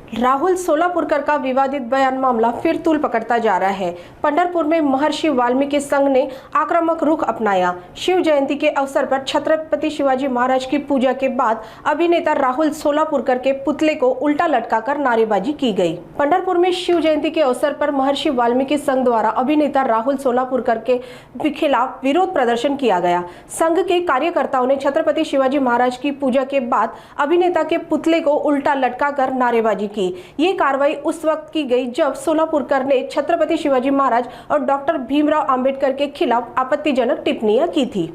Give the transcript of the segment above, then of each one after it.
राहुल सोलापुरकर का विवादित बयान मामला फिर तूल पकड़ता जा रहा है। पंढरपुर में महर्षि वाल्मीकि संघ ने आक्रामक रुख अपनाया। शिव जयंती के अवसर पर छत्रपति शिवाजी महाराज की पूजा के बाद अभिनेता राहुल सोलापुरकर के पुतले को उल्टा लटकाकर नारेबाजी की गई। पंढरपुर में शिव जयंती के अवसर पर महर्षि वाल्मीकि संघ द्वारा अभिनेता राहुल सोलापुरकर के खिलाफ विरोध प्रदर्शन किया गया। संघ के कार्यकर्ताओं ने छत्रपति शिवाजी महाराज की पूजा के बाद अभिनेता के पुतले को उल्टा लटकाकर नारेबाजी की। ये कार्रवाई उस वक्त की गई जब सोलापुरकर ने छत्रपति शिवाजी महाराज और डॉक्टर भीमराव अंबेडकर के खिलाफ आपत्तिजनक टिप्पणियां की थी।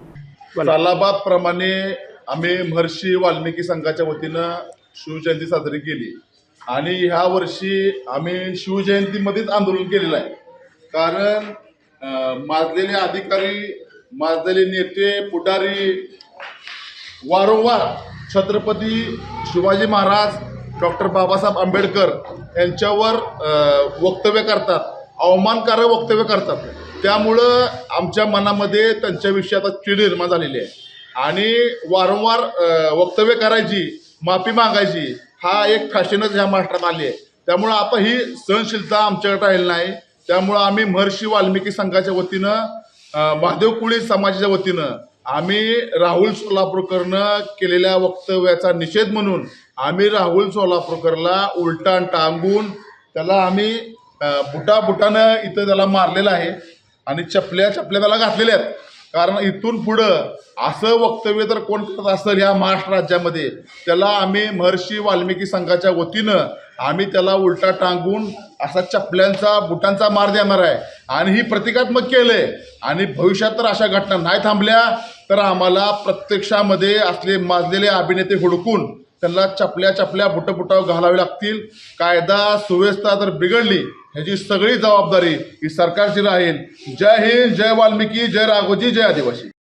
सालाबाद प्रमाणे आम्ही महर्षी वाल्मीकि संघाच्या वतीनं शिवजयंती साजरी केली आणि ह्या वर्षी आम्ही शिवजयंतीमध्येच आंदोलन केलेलं आहे। कारण माजलेले अधिकारी, माजलेले नेते, पुढारी वारंवार छत्रपती शिवाजी महाराज, डॉक्टर बाबासाहेब आंबेडकर यांच्यावर वक्तव्य करतात, अवमानकारक वक्तव्य करतात। त्यामुळं आमच्या मनामध्ये त्यांच्याविषयी आता चीड निर्माण झालेली आहे आणि वारंवार वक्तव्य करायची, माफी मागायची हा एक फॅशनच ह्या महाराष्ट्रात आली आहे। त्यामुळं आता ही सहनशीलता आमच्याकडे राहिली नाही। त्यामुळं आम्ही महर्षी वाल्मीकि संघाच्या वतीनं, महादेव कुळी समाजाच्या वतीनं आम्ही राहुल सोलापुरकरनं केलेल्या वक्तव्याचा निषेध म्हणून आम्ही राहुल सोलापुरकरला उलटा टांगून त्याला आम्ही बुटानं इथं त्याला मारलेलं आहे आणि चपल्या त्याला घातलेल्या आहेत। कारण इथून पुढं असं वक्तव्य तर कोण करत असेल ह्या महाराष्ट्र राज्यामध्ये त्याला आम्ही महर्षी वाल्मीकि संघाच्या वतीनं आम्ही त्याला उलटा टांगून असा चपल्यांचा, बुटांचा मार देणार आहे आणि ही प्रतिकात्मक केलंय। आणि भविष्यात तर अशा घटना नाही थांबल्या तर आम्हाला प्रत्यक्षामध्ये असले माजलेले अभिनेते हुडकून त्यांना चपल्या बुटावर घालावे लागतील। कायदा सुव्यवस्था जर बिघडली ह्याची सगळी जबाबदारी ही सरकारची राहील। जय हिंद, जय वाल्मीकि, जय राघोजी, जय आदिवासी।